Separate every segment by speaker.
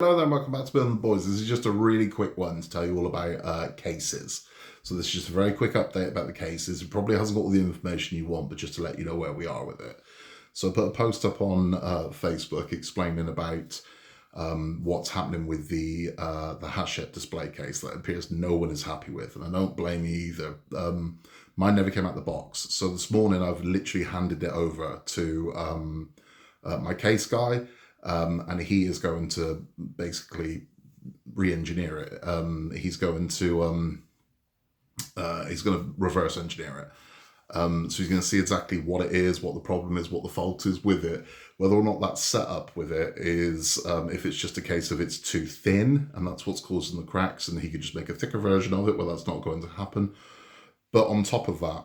Speaker 1: Hello there, welcome back to Building the Boys. This is just a really quick one to tell you all about cases. So this is just a very quick update about the cases. It probably hasn't got all the information you want, but just to let you know where we are with it. So I put a post up on Facebook explaining about what's happening with the Hachette display case that appears no one is happy with, and I don't blame you either. Mine never came out the box. So this morning I've literally handed it over to my case guy. And he is going to basically re-engineer it. He's going to reverse engineer it. So he's going to see exactly what it is, what the problem is, what the fault is with it, whether or not that setup with it is, if it's just a case of it's too thin and that's what's causing the cracks, and he could just make a thicker version of it. Well, that's not going to happen. But on top of that,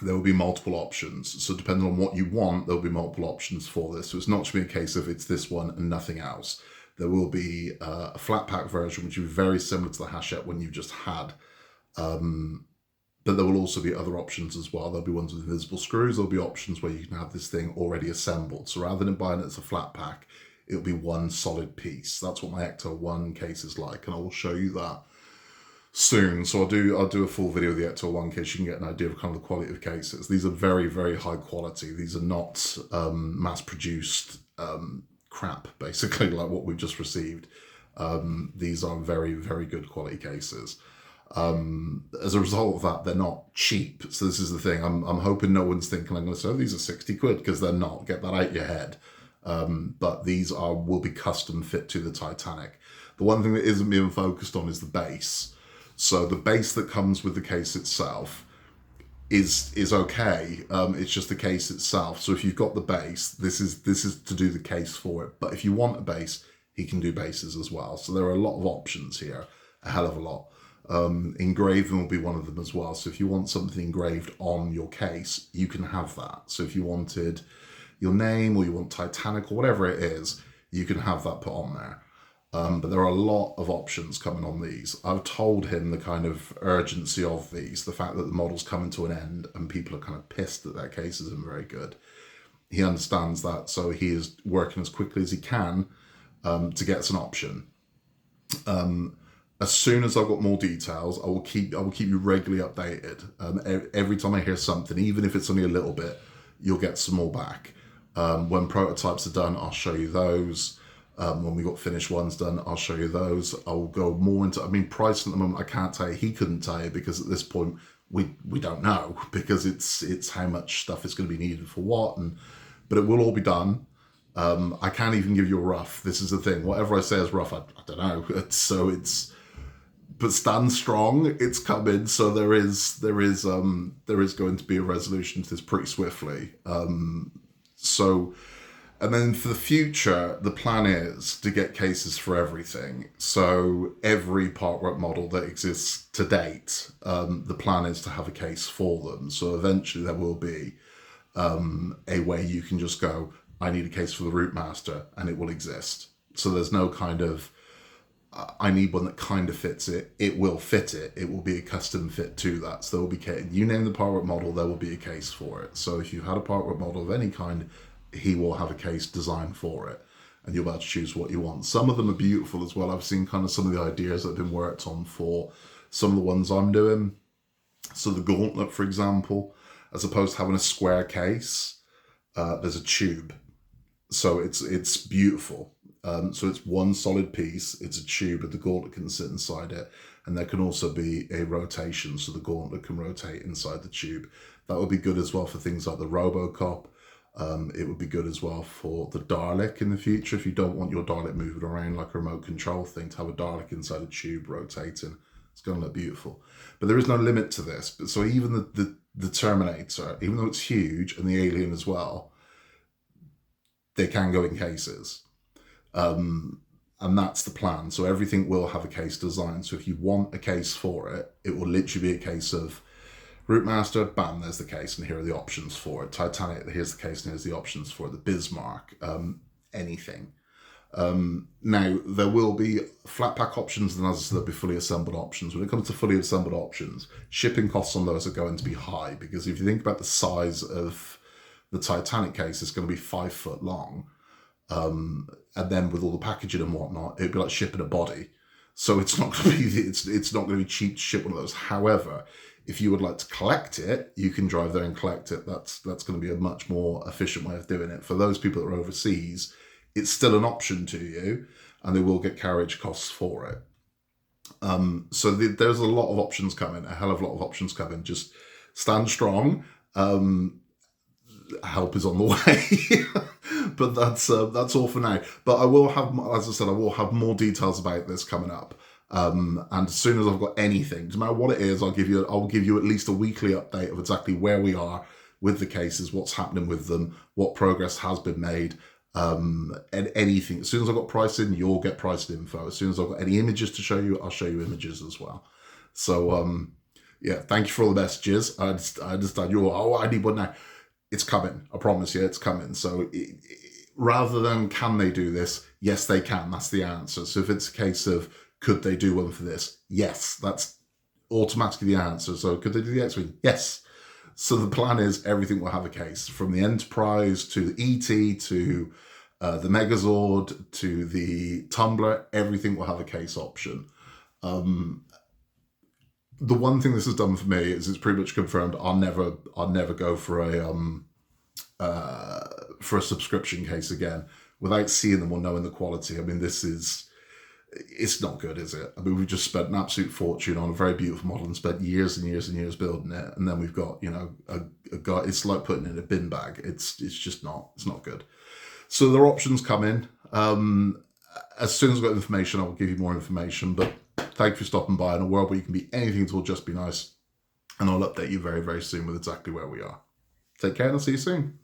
Speaker 1: there will be multiple options. So depending on what you want, there'll be multiple options for this. So it's not just be a case of it's this one and nothing else. There will be a flat pack version, which will be very similar to the Hachette one you've just had. But there will also be other options as well. There'll be ones with invisible screws. There'll be options where you can have this thing already assembled. So rather than buying it as a flat pack, it'll be one solid piece. That's what my Ecto 1 case is like, and I will show you that soon. So I'll do a full video of the Ecto 1 case. You can get an idea of kind of the quality of cases. These are very, very high quality. These are not mass-produced crap, basically, like what we've just received. These are very, very good quality cases. As a result of that, they're not cheap. So this is the thing. I'm hoping no one's thinking I'm going to say, oh, these are 60 quid, because they're not. Get that out your head. But these will be custom fit to the Titanic. The one thing that isn't being focused on is the base. So the base that comes with the case itself is okay. It's just the case itself. So if you've got the base, this is to do the case for it. But if you want a base, he can do bases as well. So there are a lot of options here, a hell of a lot. Engraving will be one of them as well. So if you want something engraved on your case, you can have that. So if you wanted your name or you want Titanic or whatever it is, you can have that put on there. But there are a lot of options coming on these. I've told him the kind of urgency of these, the fact that the model's coming to an end and people are kind of pissed that their case isn't very good. He understands that, so he is working as quickly as he can to get us an option. As soon as I've got more details, I will keep you regularly updated. Every time I hear something, even if it's only a little bit, you'll get some more back. When prototypes are done, I'll show you those. When we got finished ones done, I'll show you those. I'll go more into, price at the moment, I can't tell you. He couldn't tell you, because at this point, we don't know, because it's how much stuff is going to be needed for what, but it will all be done. I can't even give you a rough. This is the thing. Whatever I say is rough, I don't know. But stand strong. It's coming. So there is going to be a resolution to this pretty swiftly. And then for the future, the plan is to get cases for everything. So every partwork model that exists to date, the plan is to have a case for them. So eventually there will be a way you can just go, I need a case for the Routemaster, and it will exist. So there's no kind of, I need one that kind of fits it. It will fit it. It will be a custom fit to that. So there will be, you name the partwork model, there will be a case for it. So if you've had a partwork model of any kind, he will have a case designed for it, and you'll be able to choose what you want. Some of them are beautiful as well. I've seen kind of some of the ideas that have been worked on for some of the ones I'm doing. So the gauntlet, for example, as opposed to having a square case, there's a tube. So it's beautiful. So it's one solid piece. It's a tube, but the gauntlet can sit inside it. And there can also be a rotation, so the gauntlet can rotate inside the tube. That would be good as well for things like the Robocop. It would be good as well for the Dalek in the future, if you don't want your Dalek moving around like a remote control thing, to have a Dalek inside a tube rotating. It's going to look beautiful. But there is no limit to this. So even the Terminator, even though it's huge, and the Alien as well, they can go in cases. And that's the plan. So everything will have a case design. So if you want a case for it, it will literally be a case of Routemaster, bam, there's the case, and here are the options for it. Titanic, here's the case, and here's the options for it. The Bismarck, anything. Now, there will be flat pack options, and as I said, there'll be fully assembled options. When it comes to fully assembled options, shipping costs on those are going to be high, because if you think about the size of the Titanic case, it's going to be 5 foot long. And then with all the packaging and whatnot, it'd be like shipping a body. So it's not going to be it's not going to be cheap to ship one of those. However, if you would like to collect it, you can drive there and collect it. That's going to be a much more efficient way of doing it. For those people that are overseas, it's still an option to you, and they will get carriage costs for it. So there's a lot of options coming, a hell of a lot of options coming. Just stand strong. Help is on the way. But that's all for now. But I will have, as I said, I will have more details about this coming up. And as soon as I've got anything, no matter what it is, I'll give you at least a weekly update of exactly where we are with the cases, what's happening with them, what progress has been made, and anything. As soon as I've got pricing, you'll get pricing info. As soon as I've got any images to show you, I'll show you images as well. So yeah, thank you for all the messages. I understand you're, oh, I need one now. It's coming. I promise you, it's coming. So rather than can they do this? Yes, they can. That's the answer. So if it's a case of could they do one for this? Yes, that's automatically the answer. So could they do the X-Wing? Yes. So the plan is everything will have a case, from the Enterprise to the ET to the Megazord to the Tumbler. Everything will have a case option. The one thing this has done for me is it's pretty much confirmed I'll never go for a subscription case again without seeing them or knowing the quality. I mean, it's not good, is it? I mean, we've just spent an absolute fortune on a very beautiful model and spent years and years and years building it, and then we've got, you know, a guy. It's like putting it in a bin bag. It's just not. It's not good. So there are options coming. As soon as I've got information, I will give you more information. But thank you for stopping by. In a world where you can be anything, it will just be nice. And I'll update you very, very soon with exactly where we are. Take care and I'll see you soon.